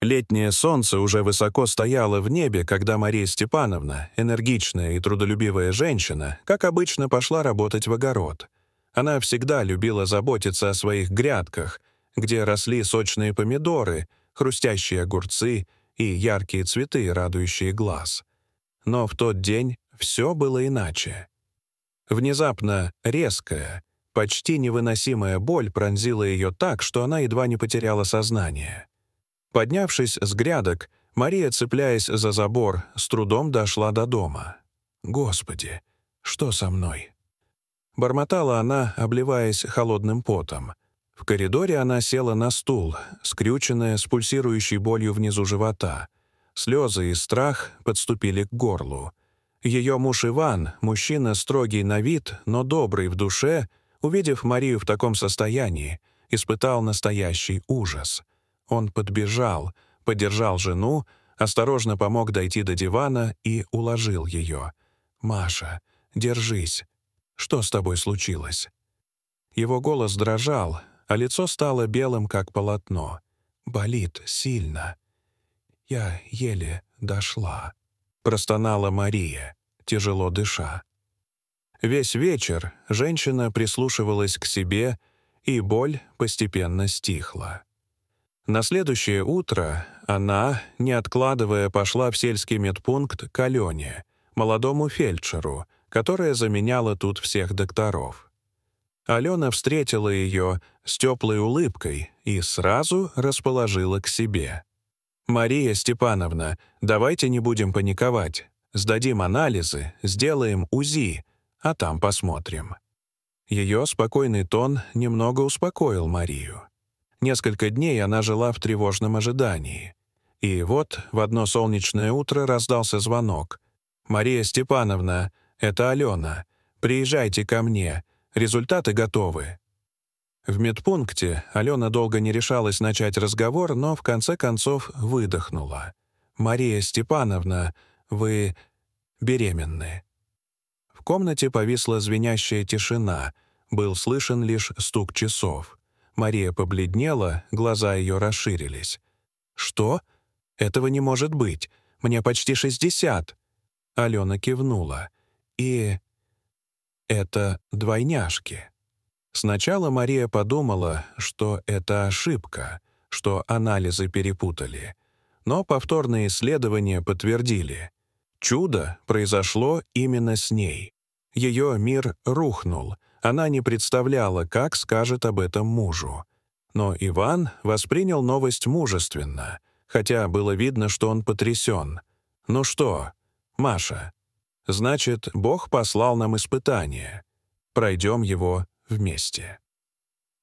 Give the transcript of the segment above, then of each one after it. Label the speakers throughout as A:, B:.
A: Летнее солнце уже высоко стояло в небе, когда Мария Степановна, энергичная и трудолюбивая женщина, как обычно, пошла работать в огород. Она всегда любила заботиться о своих грядках, где росли сочные помидоры, хрустящие огурцы и яркие цветы, радующие глаз. Но в тот день все было иначе. Внезапно резкая, почти невыносимая боль пронзила ее так, что она едва не потеряла сознание. Поднявшись с грядок, Мария, цепляясь за забор, с трудом дошла до дома. «Господи, что со мной?» Бормотала она, обливаясь холодным потом. В коридоре она села на стул, скрюченная, с пульсирующей болью внизу живота. Слезы и страх подступили к горлу. Ее муж Иван, мужчина строгий на вид, но добрый в душе, увидев Марию в таком состоянии, испытал настоящий ужас. Он подбежал, поддержал жену, осторожно помог дойти до дивана и уложил ее. «Маша, держись. Что с тобой случилось?» Его голос дрожал, а лицо стало белым, как полотно. «Болит сильно. Я еле дошла», — простонала Мария, тяжело дыша. Весь вечер женщина прислушивалась к себе, и боль постепенно стихла. На следующее утро она, не откладывая, пошла в сельский медпункт к Алене, молодому фельдшеру, которая заменяла тут всех докторов. Алена встретила ее с теплой улыбкой и сразу расположила к себе. «Мария Степановна, давайте не будем паниковать. Сдадим анализы, сделаем УЗИ, а там посмотрим». Ее спокойный тон немного успокоил Марию. Несколько дней она жила в тревожном ожидании. И вот в одно солнечное утро раздался звонок. «Мария Степановна, это Алена. Приезжайте ко мне. Результаты готовы». В медпункте Алена долго не решалась начать разговор, но в конце концов выдохнула. «Мария Степановна, вы беременны». В комнате повисла звенящая тишина, был слышен лишь стук часов. Мария побледнела, глаза ее расширились. «Что? Этого не может быть. Мне почти 60». Алена кивнула. «И это двойняшки». Сначала Мария подумала, что это ошибка, что анализы перепутали. Но повторные исследования подтвердили. Чудо произошло именно с ней. Ее мир рухнул. Она не представляла, как скажет об этом мужу. Но Иван воспринял новость мужественно, хотя было видно, что он потрясен. «Ну что, Маша, значит, Бог послал нам испытание. Пройдем его вместе».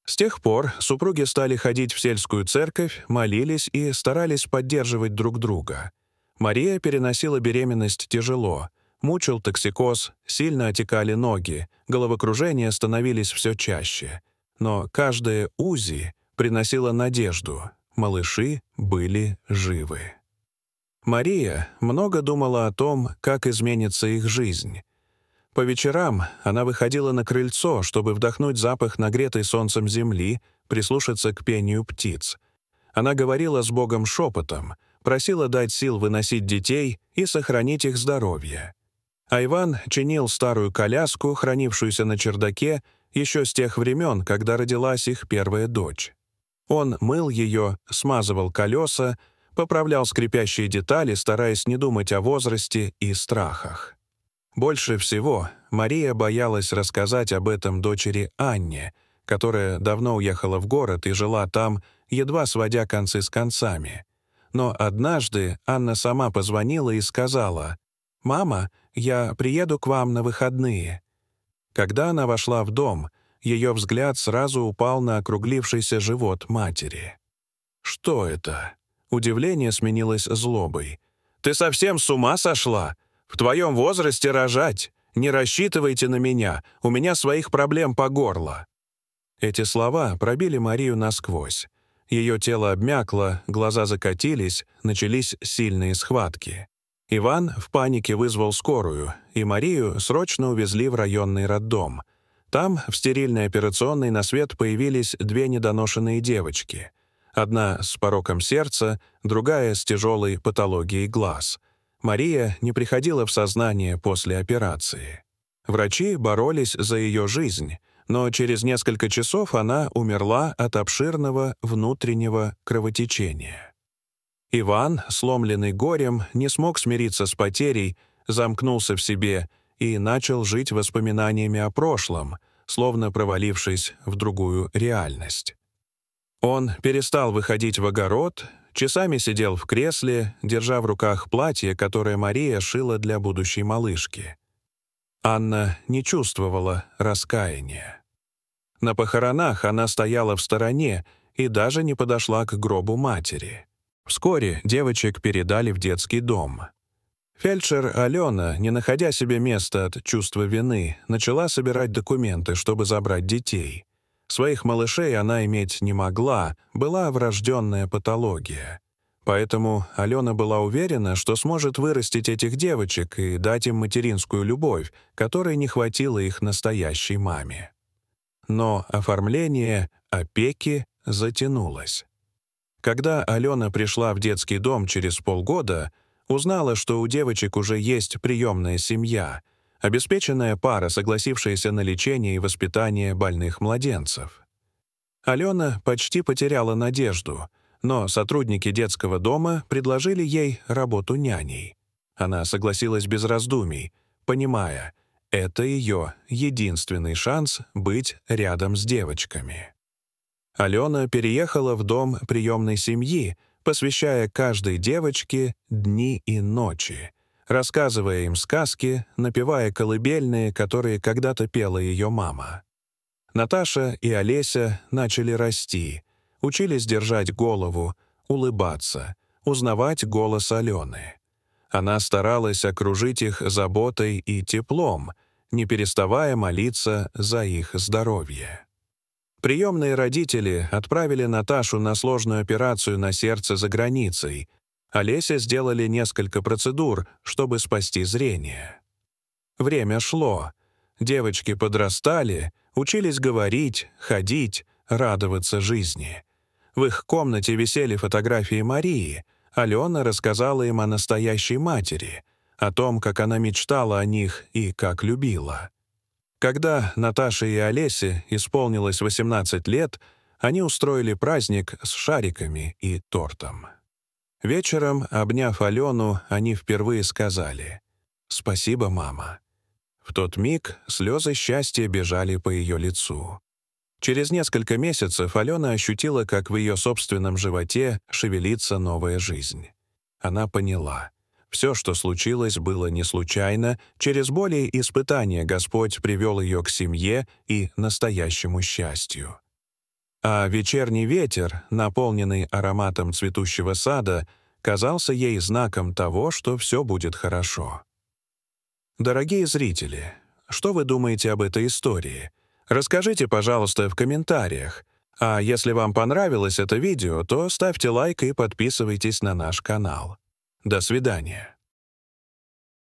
A: С тех пор супруги стали ходить в сельскую церковь, молились и старались поддерживать друг друга. Мария переносила беременность тяжело. Мучил токсикоз, сильно отекали ноги, головокружения становились все чаще. Но каждое УЗИ приносило надежду. Малыши были живы. Мария много думала о том, как изменится их жизнь. По вечерам она выходила на крыльцо, чтобы вдохнуть запах нагретой солнцем земли, прислушаться к пению птиц. Она говорила с Богом шепотом, просила дать сил выносить детей и сохранить их здоровье. А Иван чинил старую коляску, хранившуюся на чердаке, еще с тех времен, когда родилась их первая дочь. Он мыл ее, смазывал колеса, поправлял скрипящие детали, стараясь не думать о возрасте и страхах. Больше всего Мария боялась рассказать об этом дочери Анне, которая давно уехала в город и жила там, едва сводя концы с концами. Но однажды Анна сама позвонила и сказала: «Мама, я приеду к вам на выходные». Когда она вошла в дом, ее взгляд сразу упал на округлившийся живот матери. «Что это?» Удивление сменилось злобой. «Ты совсем с ума сошла? В твоем возрасте рожать? Не рассчитывайте на меня, у меня своих проблем по горло». Эти слова пробили Марию насквозь. Ее тело обмякло, глаза закатились, начались сильные схватки. Иван в панике вызвал скорую, и Марию срочно увезли в районный роддом. Там, в стерильной операционной, на свет появились две недоношенные девочки. Одна с пороком сердца, другая с тяжелой патологией глаз. Мария не приходила в сознание после операции. Врачи боролись за ее жизнь, но через несколько часов она умерла от обширного внутреннего кровотечения. Иван, сломленный горем, не смог смириться с потерей, замкнулся в себе и начал жить воспоминаниями о прошлом, словно провалившись в другую реальность. Он перестал выходить в огород, часами сидел в кресле, держа в руках платье, которое Мария шила для будущей малышки. Анна не чувствовала раскаяния. На похоронах она стояла в стороне и даже не подошла к гробу матери. Вскоре девочек передали в детский дом. Фельдшер Алена, не находя себе места от чувства вины, начала собирать документы, чтобы забрать детей. Своих малышей она иметь не могла, была врожденная патология. Поэтому Алена была уверена, что сможет вырастить этих девочек и дать им материнскую любовь, которой не хватило их настоящей маме. Но оформление опеки затянулось. Когда Алена пришла в детский дом через полгода, узнала, что у девочек уже есть приемная семья, обеспеченная пара, согласившаяся на лечение и воспитание больных младенцев. Алена почти потеряла надежду, но сотрудники детского дома предложили ей работу няней. Она согласилась без раздумий, понимая, это ее единственный шанс быть рядом с девочками. Алена переехала в дом приемной семьи, посвящая каждой девочке дни и ночи, рассказывая им сказки, напевая колыбельные, которые когда-то пела ее мама. Наташа и Олеся начали расти, учились держать голову, улыбаться, узнавать голос Алены. Она старалась окружить их заботой и теплом, не переставая молиться за их здоровье. Приемные родители отправили Наташу на сложную операцию на сердце за границей. Олесе сделали несколько процедур, чтобы спасти зрение. Время шло. Девочки подрастали, учились говорить, ходить, радоваться жизни. В их комнате висели фотографии Марии. Алена рассказала им о настоящей матери, о том, как она мечтала о них и как любила. Когда Наташе и Олесе исполнилось 18 лет, они устроили праздник с шариками и тортом. Вечером, обняв Алену, они впервые сказали «Спасибо, мама». В тот миг слезы счастья бежали по ее лицу. Через несколько месяцев Алена ощутила, как в ее собственном животе шевелится новая жизнь. Она поняла. Все, что случилось, было не случайно, через боли и испытания Господь привел ее к семье и настоящему счастью. А вечерний ветер, наполненный ароматом цветущего сада, казался ей знаком того, что все будет хорошо. Дорогие зрители, что вы думаете об этой истории? Расскажите, пожалуйста, в комментариях. А если вам понравилось это видео, то ставьте лайк и подписывайтесь на наш канал. До свидания.